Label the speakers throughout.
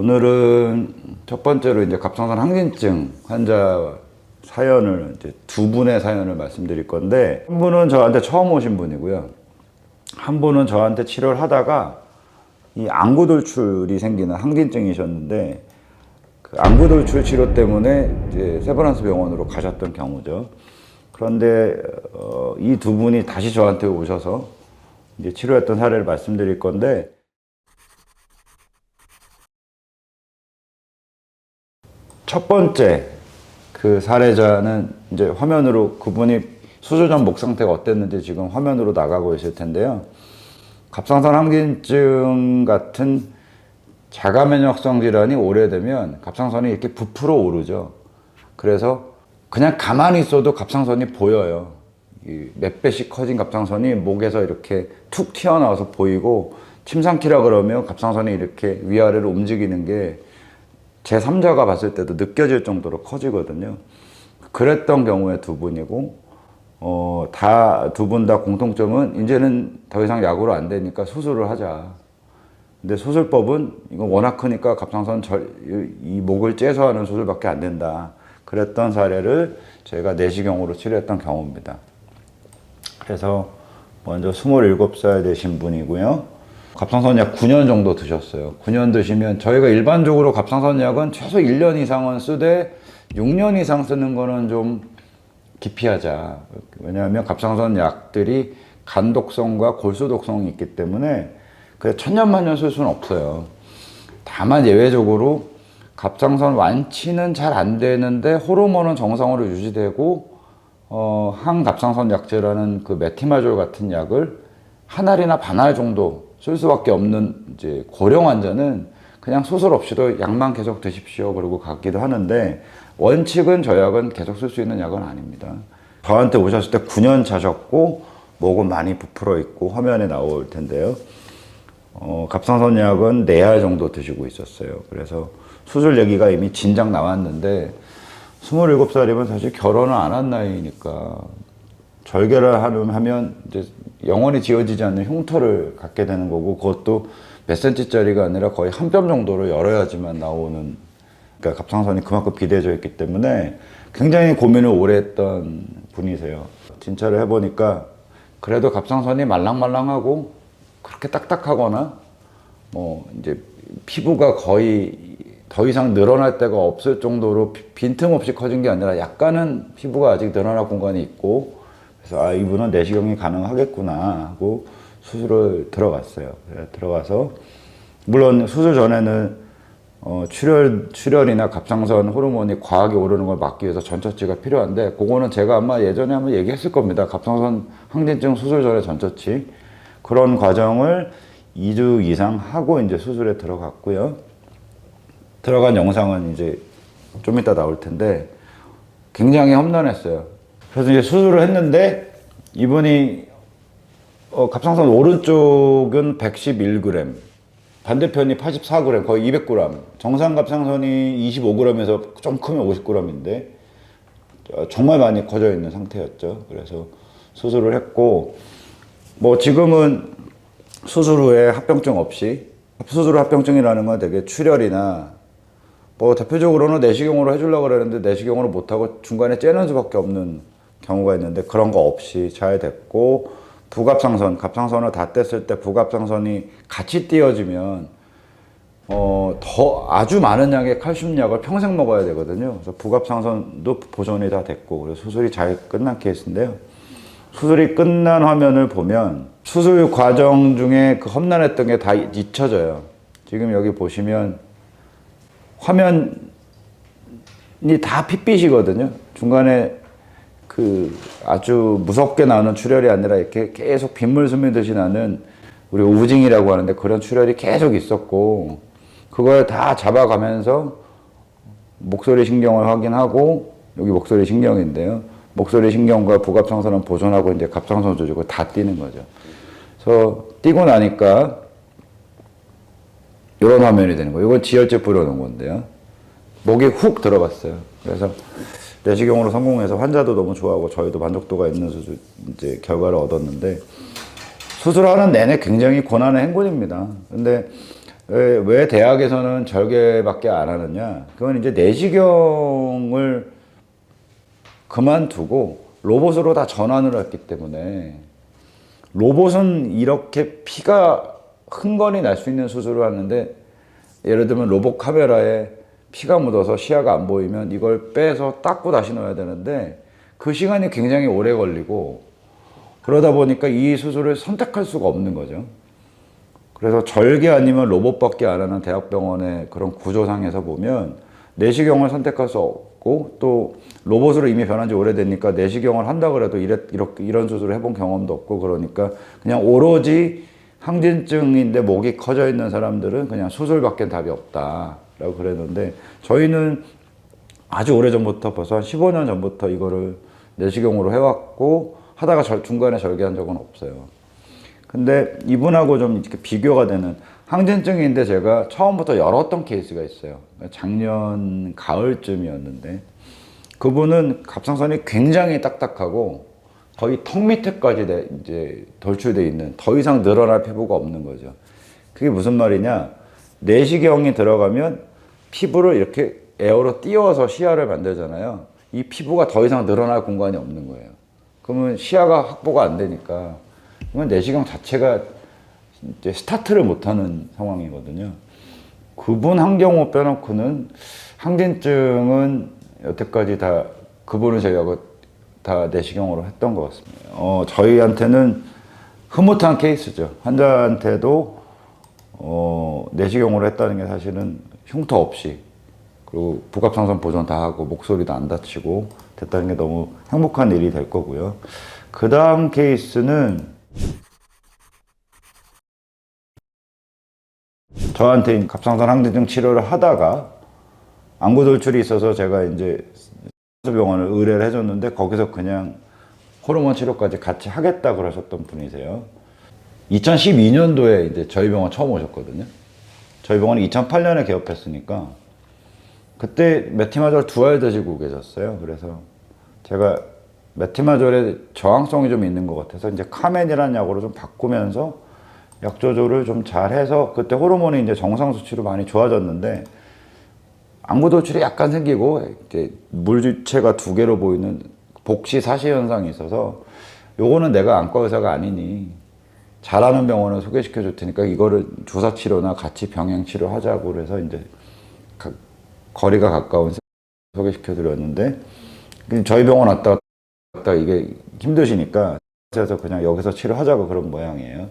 Speaker 1: 오늘은 첫 번째로 이제 갑상선 항진증 환자 사연을 이제 두 분의 사연을 말씀드릴 건데, 한 분은 저한테 처음 오신 분이고요. 한 분은 저한테 치료를 하다가 이 안구돌출이 생기는 항진증이셨는데, 그 안구돌출 치료 때문에 이제 세브란스 병원으로 가셨던 경우죠. 그런데 이 두 분이 다시 저한테 오셔서 이제 치료했던 사례를 말씀드릴 건데, 첫 번째 그 사례자는 이제 화면으로 그분이 수술 전 목 상태가 어땠는지 지금 화면으로 나가고 있을 텐데요. 갑상선 항진증 같은 자가면역성 질환이 오래되면 갑상선이 이렇게 부풀어 오르죠. 그래서 그냥 가만히 있어도 갑상선이 보여요. 몇 배씩 커진 갑상선이 목에서 이렇게 툭 튀어나와서 보이고, 침 삼키라 그러면 갑상선이 이렇게 위아래로 움직이는 게 제3자가 봤을 때도 느껴질 정도로 커지거든요. 그랬던 경우에 두 분이고, 두 분 다 공통점은 이제는 더 이상 약으로 안 되니까 수술을 하자. 근데 수술법은 이건 워낙 크니까 갑상선 이 목을 째서 하는 수술밖에 안 된다. 그랬던 사례를 저희가 내시경으로 치료했던 경우입니다. 그래서 먼저 27살 되신 분이고요. 갑상선 약 9년 정도 드셨어요. 9년 드시면 저희가 일반적으로 갑상선 약은 최소 1년 이상은 쓰되 6년 이상 쓰는 거는 좀 기피하자. 왜냐하면 갑상선 약들이 간독성과 골수독성이 있기 때문에 그래서 천년만년 쓸 수는 없어요. 다만 예외적으로 갑상선 완치는 잘 안 되는데 호르몬은 정상으로 유지되고 항갑상선 약제라는 그 메티마졸 같은 약을 한 알이나 반알 정도 쓸 수밖에 없는 이제 고령 환자는 그냥 수술 없이도 약만 계속 드십시오 그러고 가기도 하는데, 원칙은 저 약은 계속 쓸 수 있는 약은 아닙니다. 저한테 오셨을 때 9년 차셨고 목은 많이 부풀어 있고 화면에 나올 텐데요. 갑상선 약은 4알 정도 드시고 있었어요. 그래서 수술 얘기가 이미 진작 나왔는데, 27살이면 사실 결혼을 안 한 나이니까 절개를 하면 이제 영원히 지워지지 않는 흉터를 갖게 되는 거고, 그것도 몇 센치짜리가 아니라 거의 한 뼘 정도로 열어야지만 나오는, 그러니까 갑상선이 그만큼 비대해져 있기 때문에 굉장히 고민을 오래 했던 분이세요. 진찰을 해보니까 그래도 갑상선이 말랑말랑하고 그렇게 딱딱하거나 뭐 이제 피부가 거의 더 이상 늘어날 데가 없을 정도로 빈틈없이 커진 게 아니라 약간은 피부가 아직 늘어날 공간이 있고, 그래서 이분은 내시경이 가능하겠구나 하고 수술을 들어갔어요. 들어가서 물론 수술 전에는 출혈이나 갑상선 호르몬이 과하게 오르는 걸 막기 위해서 전처치가 필요한데, 그거는 제가 아마 예전에 한번 얘기했을 겁니다. 갑상선 항진증 수술 전에 전처치, 그런 과정을 2주 이상 하고 이제 수술에 들어갔고요. 들어간 영상은 이제 좀 이따 나올 텐데 굉장히 험난했어요. 그래서 이제 수술을 했는데, 이분이 갑상선 오른쪽은 111g, 반대편이 84g, 거의 200g, 정상 갑상선이 25g에서 좀 크면 50g인데 정말 많이 커져 있는 상태였죠. 그래서 수술을 했고, 뭐 지금은 수술 후에 합병증 없이, 수술 후 합병증이라는 건 되게 출혈이나 뭐 대표적으로는 내시경으로 해주려고 그랬는데 내시경으로 못하고 중간에 째는 수밖에 없는 경우가 있는데, 그런 거 없이 잘 됐고, 부갑상선, 갑상선을 다 뗐을 때 부갑상선이 같이 띄어지면 더 아주 많은 양의 칼슘 약을 평생 먹어야 되거든요. 그래서 부갑상선도 보존이 다 됐고, 그래서 수술이 잘 끝난 케이스인데요. 수술이 끝난 화면을 보면 수술 과정 중에 그 험난했던 게 다 잊혀져요. 지금 여기 보시면 화면이 다 핏빛이거든요. 중간에 그 아주 무섭게 나오는 출혈이 아니라 이렇게 계속 빗물 스미듯이 나는, 우리 우징이라고 하는데 그런 출혈이 계속 있었고, 그걸 다 잡아가면서 목소리 신경을 확인하고, 여기 목소리 신경인데요. 목소리 신경과 부갑상선은 보존하고 이제 갑상선 조직을 다 띄는 거죠. 그래서 띄고 나니까 이런 화면이 되는 거예요. 이건 지혈제 뿌려놓은 건데요. 목이 훅 들어갔어요. 그래서 내시경으로 성공해서 환자도 너무 좋아하고 저희도 만족도가 있는 수술 이제 결과를 얻었는데, 수술하는 내내 굉장히 고난의 행군입니다. 근데 왜 대학에서는 절개밖에 안 하느냐? 그건 이제 내시경을 그만두고 로봇으로 다 전환을 했기 때문에 로봇은 이렇게 피가 흥건히 날 수 있는 수술을 하는데 예를 들면 로봇 카메라에 피가 묻어서 시야가 안 보이면 이걸 빼서 닦고 다시 넣어야 되는데 그 시간이 굉장히 오래 걸리고 그러다 보니까 이 수술을 선택할 수가 없는 거죠. 그래서 절개 아니면 로봇밖에 안 하는 대학병원의 그런 구조상에서 보면 내시경을 선택할 수 없고 또 로봇으로 이미 변한 지 오래되니까 내시경을 한다 그래도 이런 수술을 해본 경험도 없고 그러니까 그냥 오로지 항진증인데 목이 커져 있는 사람들은 그냥 수술밖에 답이 없다라고 그랬는데 저희는 아주 오래전부터 벌써 한 15년 전부터 이거를 내시경으로 해왔고 하다가 중간에 절개한 적은 없어요. 근데 이분하고 좀 이렇게 비교가 되는 항진증인데 제가 처음부터 열었던 케이스가 있어요. 작년 가을쯤이었는데 그분은 갑상선이 굉장히 딱딱하고 거의 턱 밑에까지 이제 돌출돼 있는 더 이상 늘어날 피부가 없는 거죠. 그게 무슨 말이냐? 내시경이 들어가면 피부를 이렇게 에어로 띄워서 시야를 만들잖아요. 이 피부가 더 이상 늘어날 공간이 없는 거예요. 그러면 시야가 확보가 안 되니까 이건 내시경 자체가 이제 스타트를 못하는 상황이거든요. 그분 한 경우 빼놓고는 항진증은 여태까지 다 그분을 제외하고 다 내시경으로 했던 것 같습니다. 저희한테는 흐뭇한 케이스죠. 환자한테도 내시경으로 했다는 게 사실은 흉터 없이 그리고 부갑상선 보존 다 하고 목소리도 안 다치고 됐다는 게 너무 행복한 일이 될 거고요. 그 다음 케이스는 저한테 갑상선 항진증 치료를 하다가 안구 돌출이 있어서 제가 이제 병원을 의뢰를 해줬는데 거기서 그냥 호르몬 치료까지 같이 하겠다 그러셨던 분이세요. 2012년도에 이제 저희 병원 처음 오셨거든요. 저희 병원이 2008년에 개업했으니까 그때 메티마졸 2알 드시고 계셨어요. 그래서 제가 메티마졸에 저항성이 좀 있는 것 같아서 이제 카멘이라는 약으로 좀 바꾸면서 약 조절을 좀 잘해서 그때 호르몬이 이제 정상 수치로 많이 좋아졌는데 안구 돌출이 약간 생기고 이제 물주체가 2개로 보이는 복시 사시 현상이 있어서 요거는 내가 안과 의사가 아니니 잘하는 병원을 소개시켜 줄 테니까 이거를 주사 치료나 같이 병행 치료하자고 그래서 이제 거리가 가까운 소개시켜 드렸는데 저희 병원 왔다 이게 힘드시니까 그래서 그냥 여기서 치료하자고 그런 모양이에요.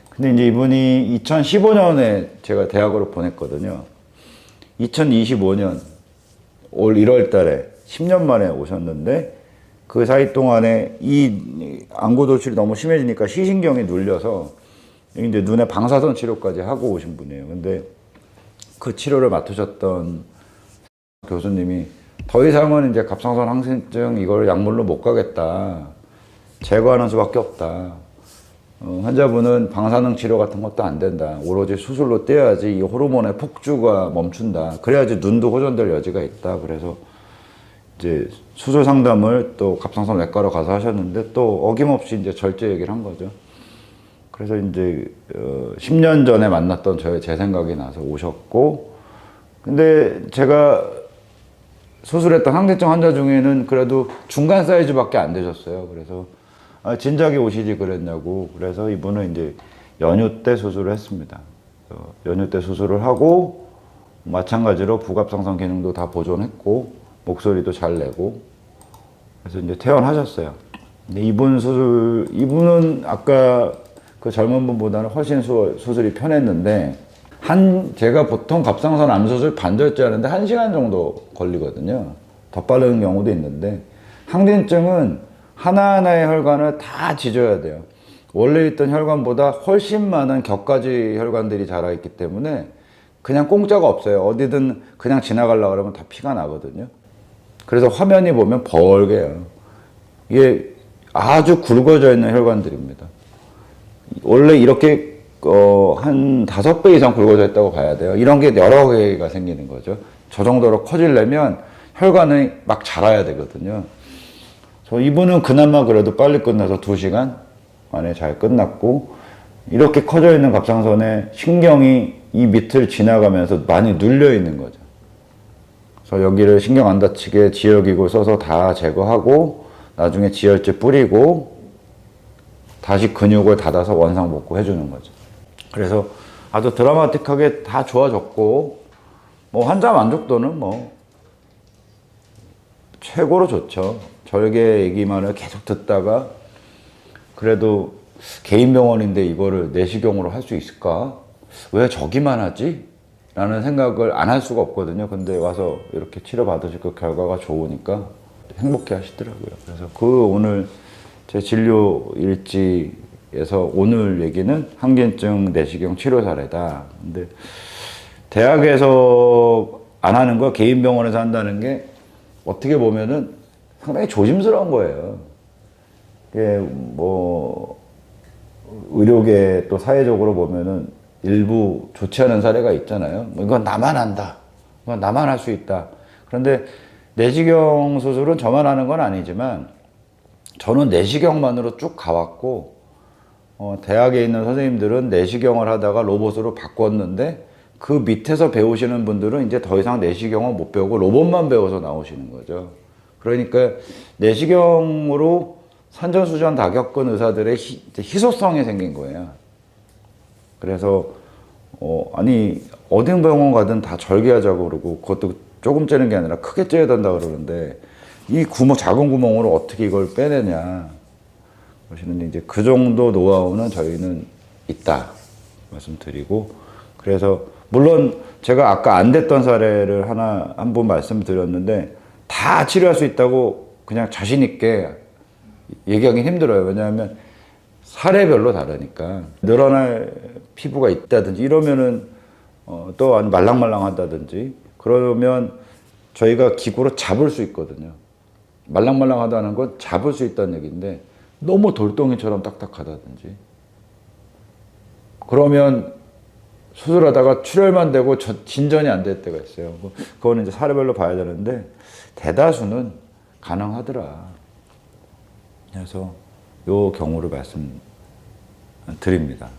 Speaker 1: 근데 이제 이분이 2015년에 제가 대학으로 보냈거든요. 2025년 올 1월 달에 10년 만에 오셨는데 그 사이 동안에 이 안구 돌출이 너무 심해지니까 시신경이 눌려서 이제 눈에 방사선 치료까지 하고 오신 분이에요. 근데 그 치료를 맡으셨던 교수님이 더 이상은 이제 갑상선 항진증 이걸 약물로 못 가겠다. 제거하는 수밖에 없다. 환자분은 방사능 치료 같은 것도 안 된다. 오로지 수술로 떼야지 이 호르몬의 폭주가 멈춘다. 그래야지 눈도 호전될 여지가 있다. 그래서 이제 수술 상담을 또 갑상선 외과로 가서 하셨는데 또 어김없이 이제 절제 얘기를 한 거죠. 그래서 이제 10년 전에 만났던 제 생각이 나서 오셨고, 근데 제가 수술했던 항진증 환자 중에는 그래도 중간 사이즈밖에 안 되셨어요. 그래서 진작에 오시지 그랬냐고. 그래서 이분은 이제 연휴 때 수술을 했습니다. 연휴 때 수술을 하고 마찬가지로 부갑상선 기능도 다 보존했고 목소리도 잘 내고 그래서 이제 퇴원하셨어요. 근데 이분은 아까 그 젊은 분보다는 훨씬 수술이 편했는데 제가 보통 갑상선 암수술 반절제 하는데 1시간 정도 걸리거든요. 더 빠른 경우도 있는데 항진증은 하나하나의 혈관을 다 지져야 돼요. 원래 있던 혈관보다 훨씬 많은 격가지 혈관들이 자라있기 때문에 그냥 공짜가 없어요. 어디든 그냥 지나가려고 그러면 다 피가 나거든요. 그래서 화면이 보면 벌게요. 이게 아주 굵어져 있는 혈관들입니다. 원래 이렇게 한 5배 이상 굵어져 있다고 봐야 돼요. 이런 게 여러 개가 생기는 거죠. 저 정도로 커지려면 혈관이 막 자라야 되거든요. 이분은 그나마 그래도 빨리 끝나서 2시간 만에 잘 끝났고 이렇게 커져 있는 갑상선에 신경이 이 밑을 지나가면서 많이 눌려 있는 거죠. 그래서 여기를 신경 안 다치게 지혈기구 써서 다 제거하고 나중에 지혈제 뿌리고 다시 근육을 닫아서 원상복구 해주는 거죠. 그래서 아주 드라마틱하게 다 좋아졌고 뭐 환자 만족도는 뭐 최고로 좋죠. 절개 얘기만을 계속 듣다가 그래도 개인 병원인데 이거를 내시경으로 할 수 있을까? 왜 저기만 하지? 라는 생각을 안 할 수가 없거든요. 근데 와서 이렇게 치료받으실 그 결과가 좋으니까 행복해 하시더라고요. 그래서 그 오늘 제 진료 일지에서 오늘 얘기는 항진증 내시경 치료 사례다. 근데 대학에서 안 하는 거 개인 병원에서 한다는 게 어떻게 보면은 상당히 조심스러운 거예요. 이게 뭐 의료계 또 사회적으로 보면은 일부 좋지 않은 사례가 있잖아요. 뭐 이건 나만 한다. 이건 나만 할 수 있다. 그런데 내시경 수술은 저만 하는 건 아니지만 저는 내시경만으로 쭉 가왔고 대학에 있는 선생님들은 내시경을 하다가 로봇으로 바꿨는데 그 밑에서 배우시는 분들은 이제 더 이상 내시경은 못 배우고 로봇만 배워서 나오시는 거죠. 그러니까 내시경으로 산전수전 다 겪은 의사들의 희소성이 생긴 거예요. 그래서 아니 어디 병원 가든 다 절개하자고 그러고 그것도 조금 째는 게 아니라 크게 째야 된다 그러는데 이 구멍 작은 구멍으로 어떻게 이걸 빼내냐 그러시는 이제 그 정도 노하우는 저희는 있다 말씀드리고 그래서 물론 제가 아까 안 됐던 사례를 한 분 말씀드렸는데 다 치료할 수 있다고 그냥 자신 있게 얘기하기 힘들어요. 왜냐하면 사례별로 다르니까 늘어날 피부가 있다든지 이러면은 또 말랑말랑하다든지 그러면 저희가 기구로 잡을 수 있거든요. 말랑말랑하다는 건 잡을 수 있다는 얘기인데 너무 돌덩이처럼 딱딱하다든지 그러면 수술하다가 출혈만 되고 진전이 안 될 때가 있어요. 그거는 이제 사례별로 봐야 되는데 대다수는 가능하더라. 그래서 요 경우를 말씀드립니다.